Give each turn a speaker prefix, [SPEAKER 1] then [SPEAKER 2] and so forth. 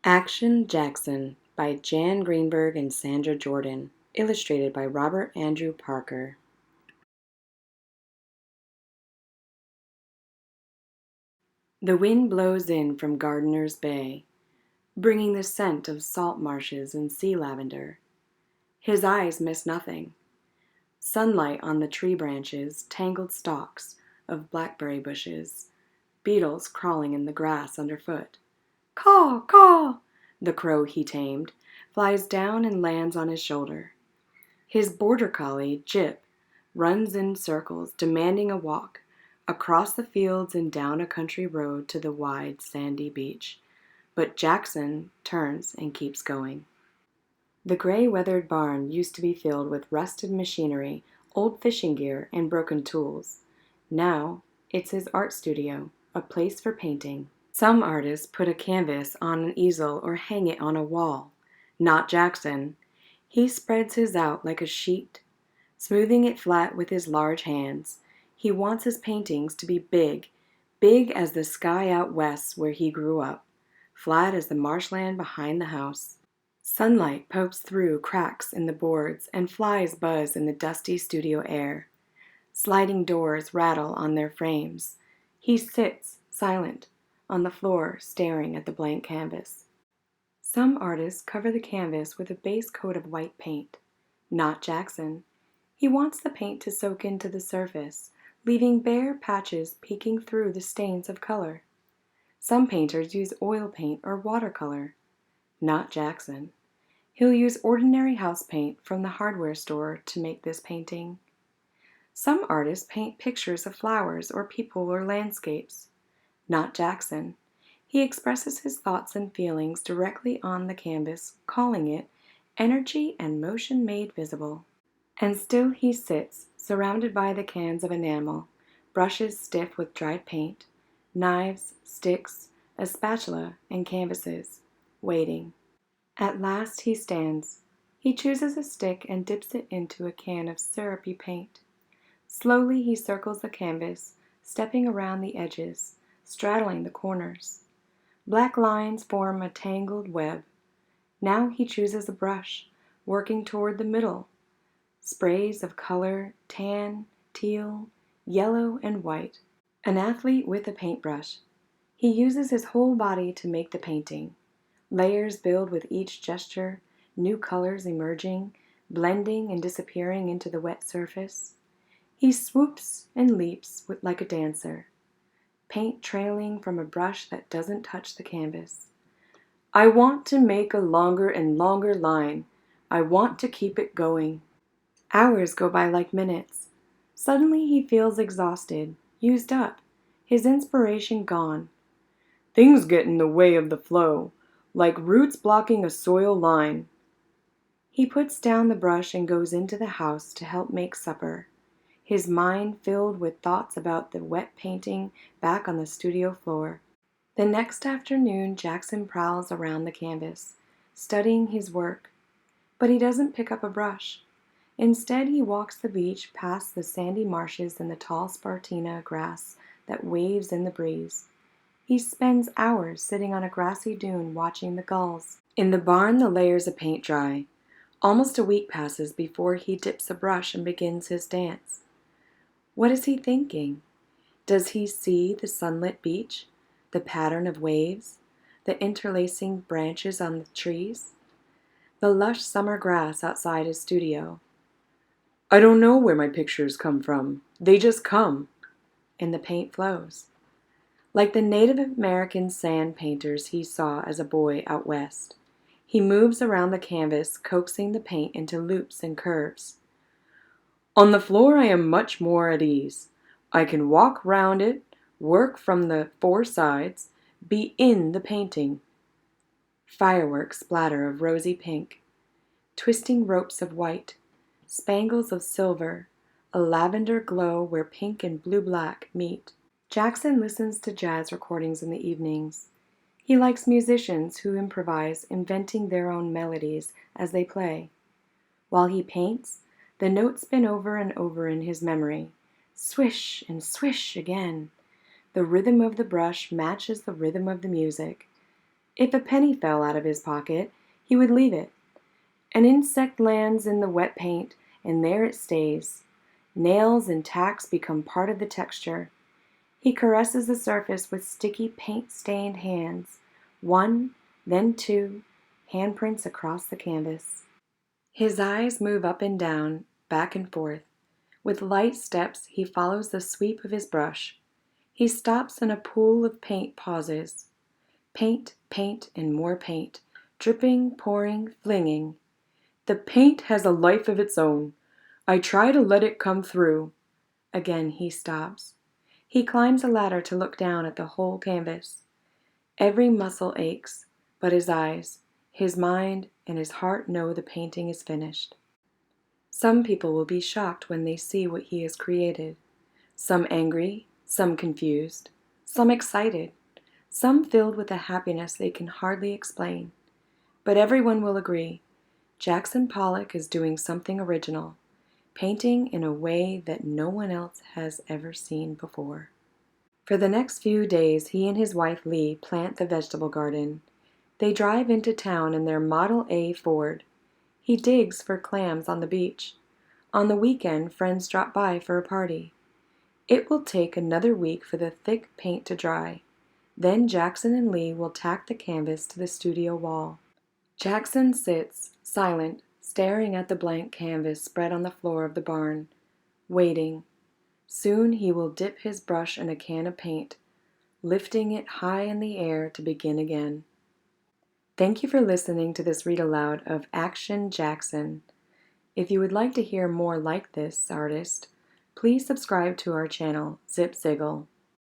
[SPEAKER 1] Action Jackson by Jan Greenberg and Sandra Jordan. Illustrated by Robert Andrew Parker. The wind blows in from Gardiner's Bay, bringing the scent of salt marshes and sea lavender. His eyes miss nothing. Sunlight on the tree branches, tangled stalks of blackberry bushes, beetles crawling in the grass underfoot. Caw, caw! The crow he tamed flies down and lands on his shoulder. His border collie, Jip, runs in circles, demanding a walk, across the fields and down a country road to the wide, sandy beach. But Jackson turns and keeps going. The gray, weathered barn used to be filled with rusted machinery, old fishing gear, and broken tools. Now, it's his art studio, a place for painting. Some artists put a canvas on an easel or hang it on a wall. Not Jackson. He spreads his out like a sheet, smoothing it flat with his large hands. He wants his paintings to be big, big as the sky out west where he grew up, flat as the marshland behind the house. Sunlight pokes through cracks in the boards and flies buzz in the dusty studio air. Sliding doors rattle on their frames. He sits, silent, on the floor, staring at the blank canvas. Some artists cover the canvas with a base coat of white paint. Not Jackson. He wants the paint to soak into the surface, leaving bare patches peeking through the stains of color. Some painters use oil paint or watercolor. Not Jackson. He'll use ordinary house paint from the hardware store to make this painting. Some artists paint pictures of flowers or people or landscapes. Not Jackson. He expresses his thoughts and feelings directly on the canvas, calling it energy and motion made visible. And still he sits, surrounded by the cans of enamel, brushes stiff with dried paint, knives, sticks, a spatula, and canvases, waiting. At last he stands. He chooses a stick and dips it into a can of syrupy paint. Slowly he circles the canvas, stepping around the edges, straddling the corners. Black lines form a tangled web. Now he chooses a brush, working toward the middle. Sprays of color, tan, teal, yellow, and white. An athlete with a paintbrush. He uses his whole body to make the painting. Layers build with each gesture, new colors emerging, blending and disappearing into the wet surface. He swoops and leaps like a dancer. Paint trailing from a brush that doesn't touch the canvas. I want to make a longer and longer line. I want to keep it going. Hours go by like minutes. Suddenly he feels exhausted, used up, his inspiration gone. Things get in the way of the flow, like roots blocking a soil line. He puts down the brush and goes into the house to help make supper. His mind filled with thoughts about the wet painting back on the studio floor. The next afternoon, Jackson prowls around the canvas, studying his work. But he doesn't pick up a brush. Instead, he walks the beach past the sandy marshes and the tall spartina grass that waves in the breeze. He spends hours sitting on a grassy dune watching the gulls. In the barn, the layers of paint dry. Almost a week passes before he dips a brush and begins his dance. What is he thinking? Does he see the sunlit beach, the pattern of waves, the interlacing branches on the trees, the lush summer grass outside his studio? I don't know where my pictures come from. They just come. And the paint flows. Like the Native American sand painters he saw as a boy out west. He moves around the canvas, coaxing the paint into loops and curves. On the floor I am much more at ease. I can walk round it, work from the four sides, be in the painting. Fireworks splatter of rosy pink, twisting ropes of white, spangles of silver, a lavender glow where pink and blue-black meet. Jackson listens to jazz recordings in the evenings. He likes musicians who improvise, inventing their own melodies as they play. While he paints, the notes spin over and over in his memory. Swish and swish again. The rhythm of the brush matches the rhythm of the music. If a penny fell out of his pocket, he would leave it. An insect lands in the wet paint, and there it stays. Nails and tacks become part of the texture. He caresses the surface with sticky paint-stained hands. One, then two, handprints across the canvas. His eyes move up and down, back and forth. With light steps, he follows the sweep of his brush. He stops in a pool of paint, pauses. Paint, paint, and more paint. Dripping, pouring, flinging. The paint has a life of its own. I try to let it come through. Again he stops. He climbs a ladder to look down at the whole canvas. Every muscle aches, but his eyes, his mind, and his heart know the painting is finished. Some people will be shocked when they see what he has created. Some angry, some confused, some excited, some filled with a happiness they can hardly explain. But everyone will agree, Jackson Pollock is doing something original, painting in a way that no one else has ever seen before. For the next few days, he and his wife Lee plant the vegetable garden. They drive into town in their Model A Ford. He digs for clams on the beach. On the weekend, friends drop by for a party. It will take another week for the thick paint to dry. Then Jackson and Lee will tack the canvas to the studio wall. Jackson sits, silent, staring at the blank canvas spread on the floor of the barn, waiting. Soon he will dip his brush in a can of paint, lifting it high in the air to begin again. Thank you for listening to this read aloud of Action Jackson. If you would like to hear more like this artist, please subscribe to our channel, Zip Ziggle.